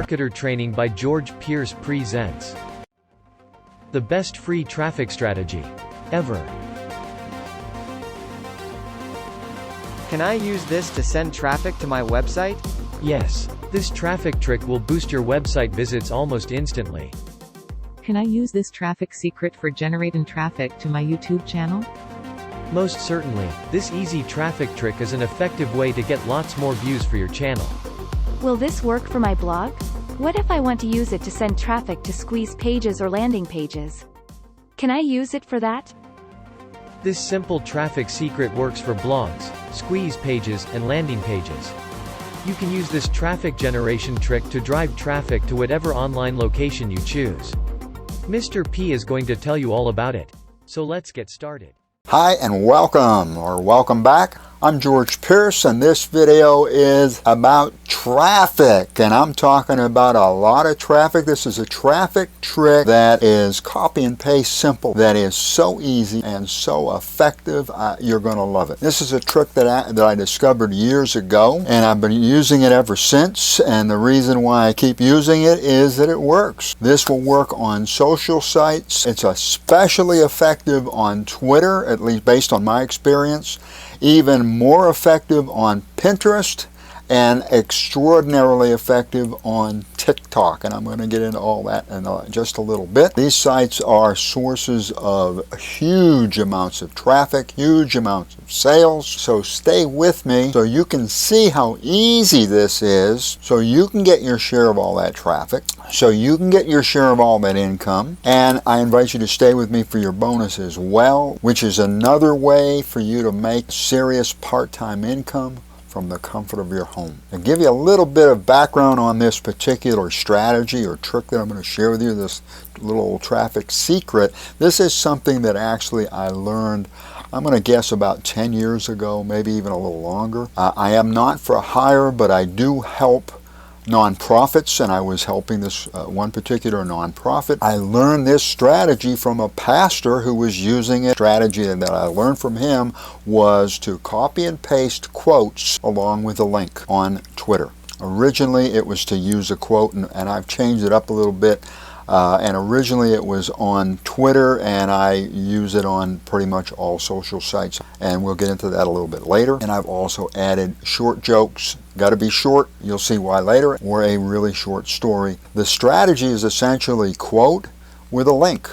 Marketer Training by George Pierce presents the best free traffic strategy ever. Can I use this to send traffic to my website? Yes. This traffic trick will boost your website visits almost instantly. Can I use this traffic secret for generating traffic to my YouTube channel? Most certainly. This easy traffic trick is an effective way to get lots more views for your channel. Will this work for my blog? What if I want to use it to send traffic to squeeze pages or landing pages? Can I use it for that? This simple traffic secret works for blogs, squeeze pages, and landing pages. You can use this traffic generation trick to drive traffic to whatever online location you choose. Mr. P is going to tell you all about it. So let's get started. Hi and welcome back. I'm George Pierce and this video is about traffic, and I'm talking about a lot of traffic. This is a traffic trick that is copy and paste simple, that is so easy and so effective. You're going to love it. This is a trick that I discovered years ago, and I've been using it ever since, and the reason why I keep using it is that it works. This will work on social sites. It's especially effective on Twitter, at least based on my experience. Even more effective on Pinterest, and extraordinarily effective on TikTok, and I'm going to get into all that in just a little bit. These sites are sources of huge amounts of traffic, huge amounts of sales, so stay with me so you can see how easy this is, so you can get your share of all that traffic, so you can get your share of all that income. And I invite you to stay with me for your bonus as well, which is another way for you to make serious part-time income from the comfort of your home. To give you a little bit of background on this particular strategy or trick that I'm going to share with you, this little traffic secret, this is something that actually I learned, I'm going to guess about 10 years ago, maybe even a little longer. I am not for hire, but I do help nonprofits, and I was helping this one particular nonprofit. I learned this strategy from a pastor who was using it. Strategy that I learned from him was to copy and paste quotes along with a link on Twitter. Originally it was to use a quote, and I've changed it up a little bit. And originally it was on Twitter, and I use it on pretty much all social sites, and we'll get into that a little bit later. And I've also added short jokes, got to be short, you'll see why later, or a really short story. The strategy is essentially quote with a link.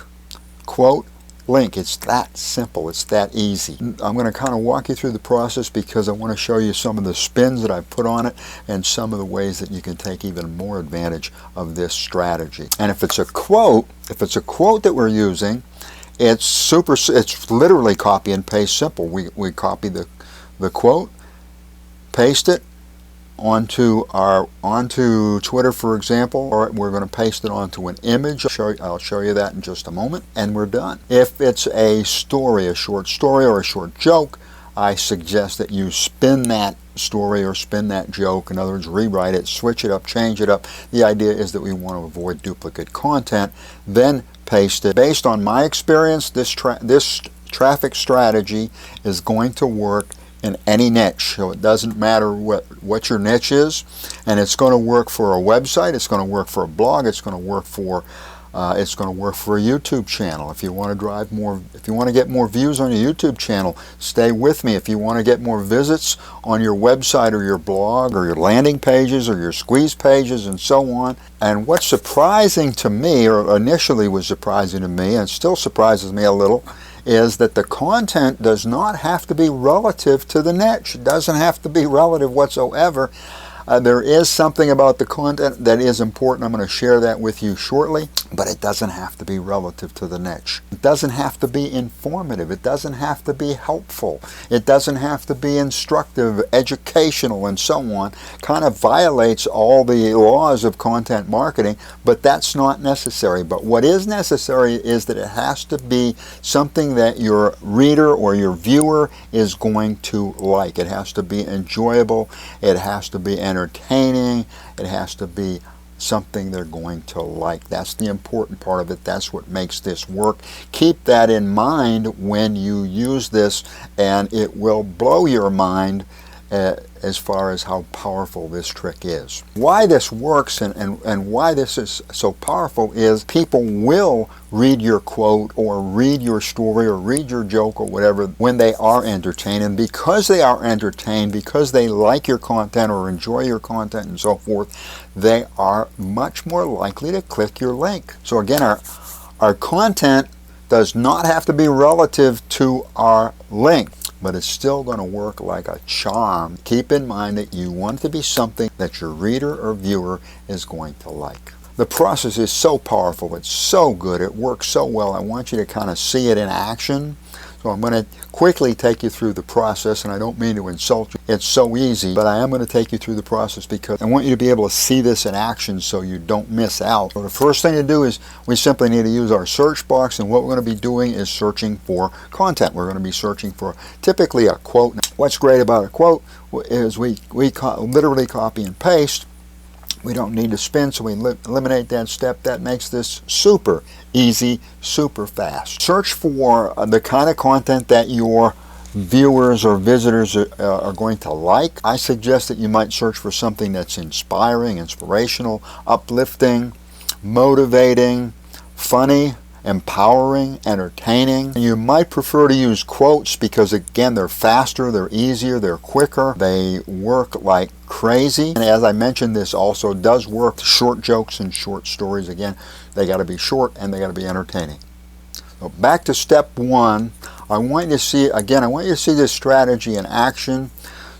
Quote, link. It's that simple, it's that easy. I'm going to kind of walk you through the process because I want to show you some of the spins that I've put on it and some of the ways that you can take even more advantage of this strategy. And if it's a quote that we're using, it's literally copy and paste simple. We copy the quote, paste it onto Twitter, for example, or we're going to paste it onto an image. I'll show you that in just a moment, and we're done. If it's a story, a short story or a short joke, I suggest that you spin that story or spin that joke. In other words, rewrite it, switch it up, change it up. The idea is that we want to avoid duplicate content, then paste it. Based on my experience, this traffic strategy is going to work in any niche, so it doesn't matter what your niche is, and it's going to work for a website, it's going to work for a blog, it's going to work for a YouTube channel. If you want to get more views on your YouTube channel, stay with me. If you want to get more visits on your website or your blog or your landing pages or your squeeze pages and so on. And what's surprising to me, or initially was surprising to me and still surprises me a little, is that the content does not have to be relative to the niche. It doesn't have to be relative whatsoever. There is something about the content that is important. I'm going to share that with you shortly, but it doesn't have to be relative to the niche. It doesn't have to be informative. It doesn't have to be helpful. It doesn't have to be instructive, educational, and so on. Kind of violates all the laws of content marketing, but that's not necessary. But what is necessary is that it has to be something that your reader or your viewer is going to like. It has to be enjoyable. It has to be entertaining. It has to be something they're going to like. That's the important part of it. That's what makes this work. Keep that in mind when you use this, and it will blow your mind as far as how powerful this trick is. Why this works and why this is so powerful is people will read your quote or read your story or read your joke or whatever when they are entertained, and because they are entertained, because they like your content or enjoy your content and so forth, they are much more likely to click your link. So again, our content does not have to be relative to our link, but it's still going to work like a charm. Keep in mind that you want it to be something that your reader or viewer is going to like. The process is so powerful, it's so good, it works so well. I want you to kind of see it in action. So I'm going to quickly take you through the process, and I don't mean to insult you. It's so easy, but I am going to take you through the process because I want you to be able to see this in action so you don't miss out. So the first thing to do is we simply need to use our search box, and what we're going to be doing is searching for content. We're going to be searching for typically a quote. Now, what's great about a quote is we literally copy and paste. We don't need to spin, so we eliminate that step. That makes this super easy, super fast. Search for the kind of content that your viewers or visitors are going to like. I suggest that you might search for something that's inspiring, inspirational, uplifting, motivating, funny, empowering, entertaining. You might prefer to use quotes because again, they're faster, they're easier, they're quicker, they work like crazy. And as I mentioned, this also does work short jokes and short stories. Again, they got to be short and they got to be entertaining. So back to step one. I want you to see this strategy in action.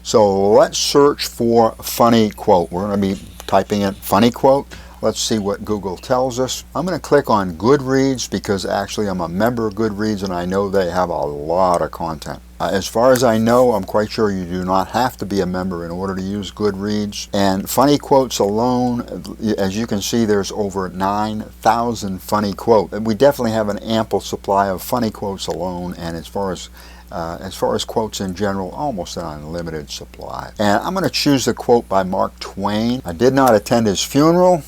So let's search for funny quote. We're going to be typing in funny quote. Let's see what Google tells us. I'm going to click on Goodreads because actually I'm a member of Goodreads and I know they have a lot of content. As far as I know, I'm quite sure you do not have to be a member in order to use Goodreads. And funny quotes alone, as you can see, there's over 9,000 funny quotes. We definitely have an ample supply of funny quotes alone, and as far as quotes in general, almost an unlimited supply. And I'm going to choose a quote by Mark Twain. I did not attend his funeral,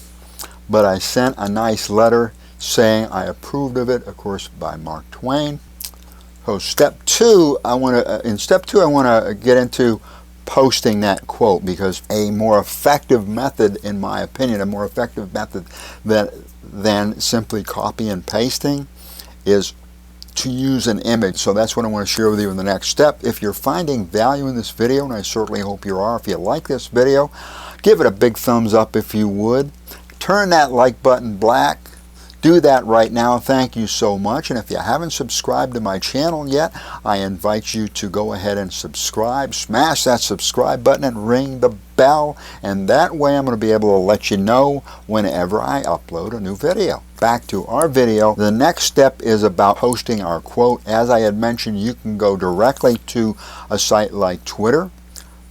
but I sent a nice letter saying I approved of it, of course, by Mark Twain. So step two, I want to get into posting that quote, because a more effective method, in my opinion, a more effective method than simply copy and pasting is to use an image. So that's what I want to share with you in the next step. If you're finding value in this video, and I certainly hope you are, if you like this video, give it a big thumbs up if you would. Turn that like button black. Do that right now. Thank you so much. And if you haven't subscribed to my channel yet, I invite you to go ahead and subscribe. Smash that subscribe button and ring the bell. And that way I'm going to be able to let you know whenever I upload a new video. Back to our video. The next step is about posting our quote. As I had mentioned, you can go directly to a site like Twitter,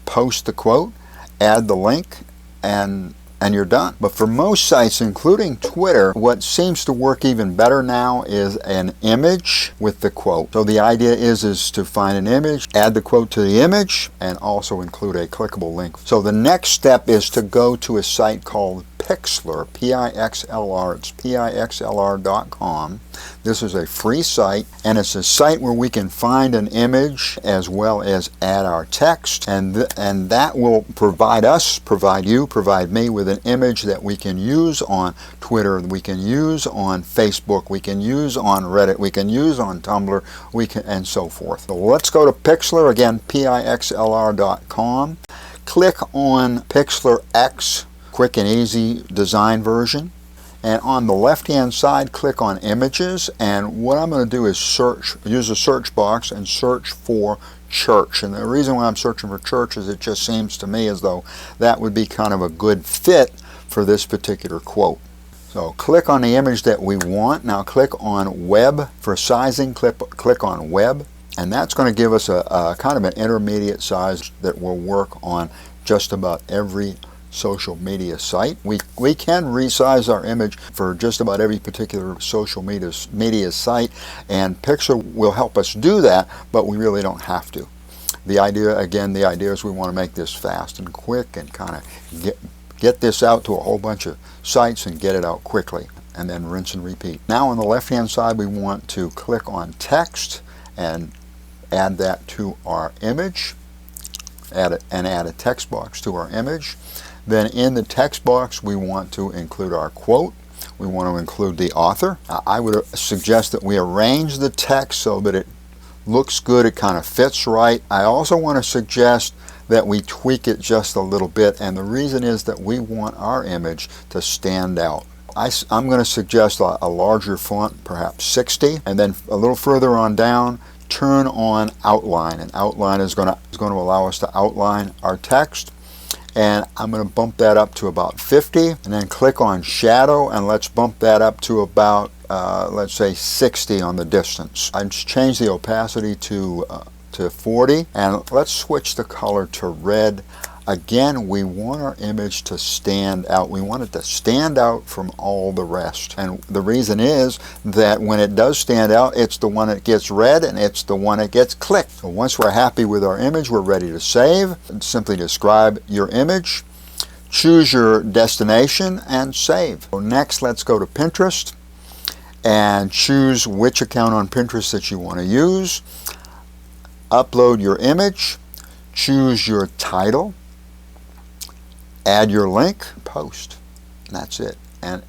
post the quote, add the link, and you're done. But for most sites, including Twitter, what seems to work even better now is an image with the quote. So the idea is to find an image, add the quote to the image, and also include a clickable link. So the next step is to go to a site called Pixlr, P-I-X-L-R. It's Pixlr.com. This is a free site, and it's a site where we can find an image as well as add our text, and that will provide me with an image that we can use on Twitter, we can use on Facebook, we can use on Reddit, we can use on Tumblr, and so forth. So let's go to Pixlr, again, Pixlr.com. Click on Pixlr X, quick and easy design version. And on the left hand side, click on images, and what I'm going to do is use a search box and search for church. And the reason why I'm searching for church is it just seems to me as though that would be kind of a good fit for this particular quote. So click on the image that we want. Now click on web for sizing. Click on web, and that's going to give us a kind of an intermediate size that will work on just about every social media site. We can resize our image for just about every particular social media site, and Pixlr will help us do that, but we really don't have to. The idea is we want to make this fast and quick and kind of get this out to a whole bunch of sites and get it out quickly, and then rinse and repeat. Now on the left hand side, we want to click on text and add that to our image. add a text box to our image. Then in the text box we want to include our quote. We want to include the author. I would suggest that we arrange the text so that it looks good, it kind of fits right. I also want to suggest that we tweak it just a little bit, and the reason is that we want our image to stand out. I'm going to suggest a larger font, perhaps 60, and then a little further on down, turn on outline, and outline is going to allow us to outline our text. And I'm going to bump that up to about 50, and then click on shadow, and let's bump that up to about let's say 60 on the distance. I just change the opacity to 40, and let's switch the color to red. Again, we want our image to stand out. We want it to stand out from all the rest. And the reason is that when it does stand out, it's the one that gets read and it's the one that gets clicked. So once we're happy with our image, we're ready to save. Simply describe your image, choose your destination, and save. So next, let's go to Pinterest and choose which account on Pinterest that you want to use. Upload your image, choose your title, add your link, post, and that's it. And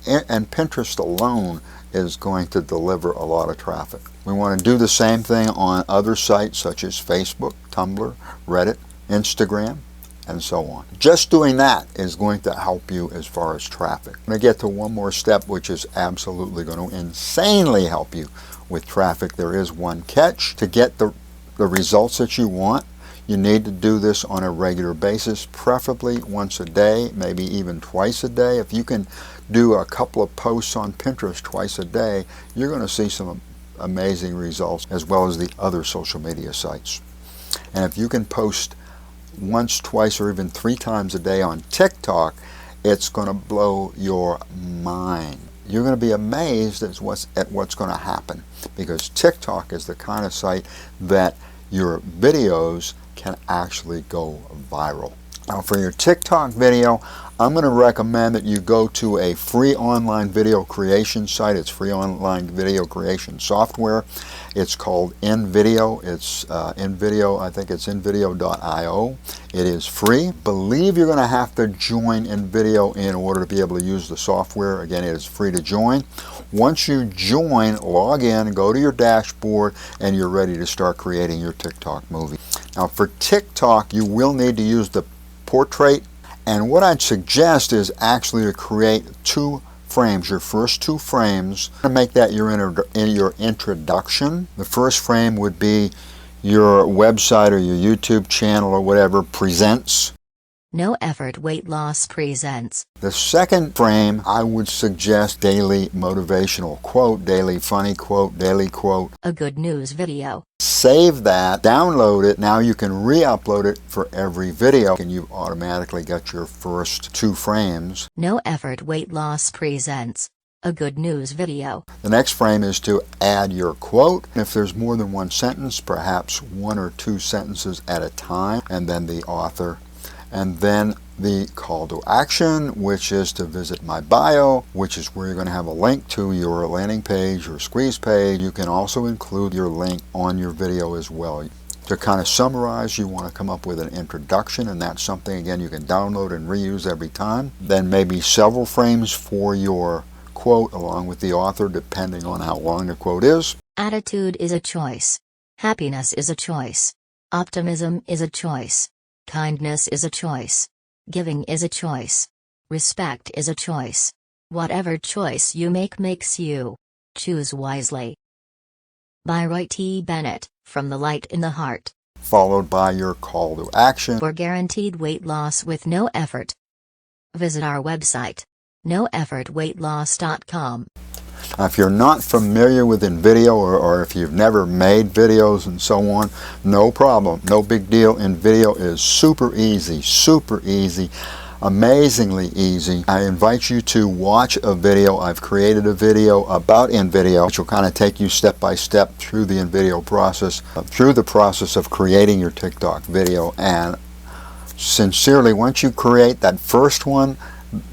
Pinterest alone is going to deliver a lot of traffic. We want to do the same thing on other sites such as Facebook, Tumblr, Reddit, Instagram, and so on. Just doing that is going to help you as far as traffic. I'm going to get to one more step which is absolutely going to insanely help you with traffic. There is one catch. To get the results that you want, you need to do this on a regular basis, preferably once a day, maybe even twice a day. If you can do a couple of posts on Pinterest twice a day, you're going to see some amazing results, as well as the other social media sites. And if you can post once, twice, or even 3 times a day on TikTok, it's going to blow your mind. You're going to be amazed at what's going to happen, because TikTok is the kind of site that your videos can actually go viral. Now for your TikTok video, I'm going to recommend that you go to a free online video creation site. It's free online video creation software. It's called invideo. It's invideo. I think it's invideo.io. It is free. I believe you're going to have to join invideo in order to be able to use the software. Again, it is free to join. Once you join, log in, go to your dashboard, and you're ready to start creating your TikTok movie. Now for TikTok, you will need to use the portrait, and what I'd suggest is actually to create 2 frames, your first 2 frames, to make that your introduction. The first frame would be your website or your YouTube channel or whatever presents. No Effort Weight Loss presents. The second frame, I would suggest daily motivational quote, daily funny quote, daily quote. A good news video. Save that, download it. Now you can re-upload it for every video, and you automatically get your first 2 frames. No Effort Weight Loss presents. A good news video. The next frame is to add your quote. If there's more than 1 sentence, perhaps 1 or 2 sentences at a time, and then the author. And then the call to action, which is to visit my bio, which is where you're going to have a link to your landing page or squeeze page. You can also include your link on your video as well. To kind of summarize, you want to come up with an introduction, and that's something, again, you can download and reuse every time. Then maybe several frames for your quote along with the author, depending on how long the quote is. Attitude is a choice. Happiness is a choice. Optimism is a choice. Kindness is a choice. Giving is a choice. Respect is a choice. Whatever choice you make makes you. Choose wisely. By Roy T. Bennett, from The Light in the Heart. Followed by your call to action. For guaranteed weight loss with no effort. Visit our website, noeffortweightloss.com. Now, if you're not familiar with InVideo, or if you've never made videos and so on, no problem, no big deal. InVideo is super easy, amazingly easy. I invite you to watch a video. I've created a video about InVideo, which will kind of take you step by step through the InVideo process, through the process of creating your TikTok video. And sincerely, once you create that first one,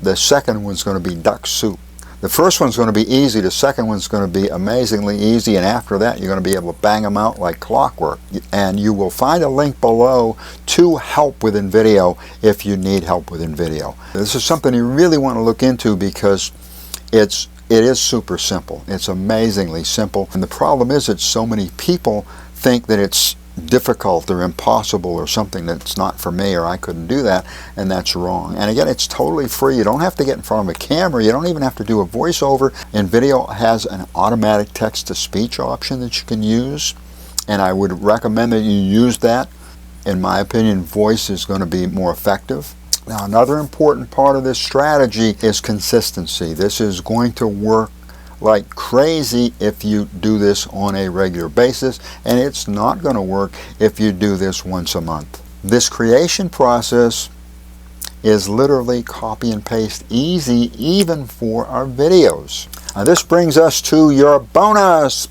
the second one's going to be duck soup. The first one's going to be easy, the second one's going to be amazingly easy, and after that you're going to be able to bang them out like clockwork. And you will find a link below to help with InVideo if you need help with InVideo. This is something you really want to look into because it is super simple. It's amazingly simple, and the problem is that so many people think that it's difficult or impossible or something that's not for me, or I couldn't do that, and that's wrong. And again, it's totally free. You don't have to get in front of a camera. You don't even have to do a voiceover. InVideo has an automatic text-to-speech option that you can use, and I would recommend that you use that. In my opinion, voice is going to be more effective. Now, another important part of this strategy is consistency. This is going to work like crazy if you do this on a regular basis, and it's not going to work if you do this once a month. This creation process is literally copy and paste easy, even for our videos. Now, this brings us to your bonus.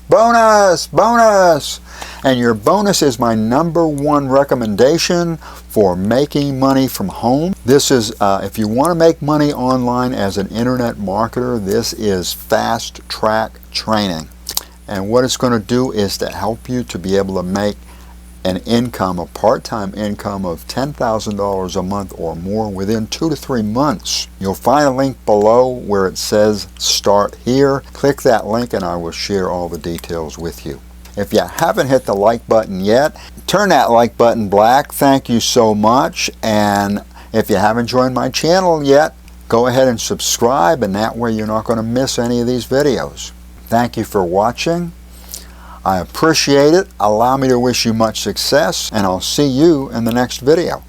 And your bonus is my #1 recommendation for making money from home. This is, if you want to make money online as an internet marketer, this is fast track training. And what it's going to do is to help you to be able to make an income, a part-time income of $10,000 a month or more within 2 to 3 months. You'll find a link below where it says start here. Click that link and I will share all the details with you. If you haven't hit the like button yet, turn that like button black. Thank you so much. And if you haven't joined my channel yet, go ahead and subscribe, and that way you're not going to miss any of these videos. Thank you for watching. I appreciate it. Allow me to wish you much success, and I'll see you in the next video.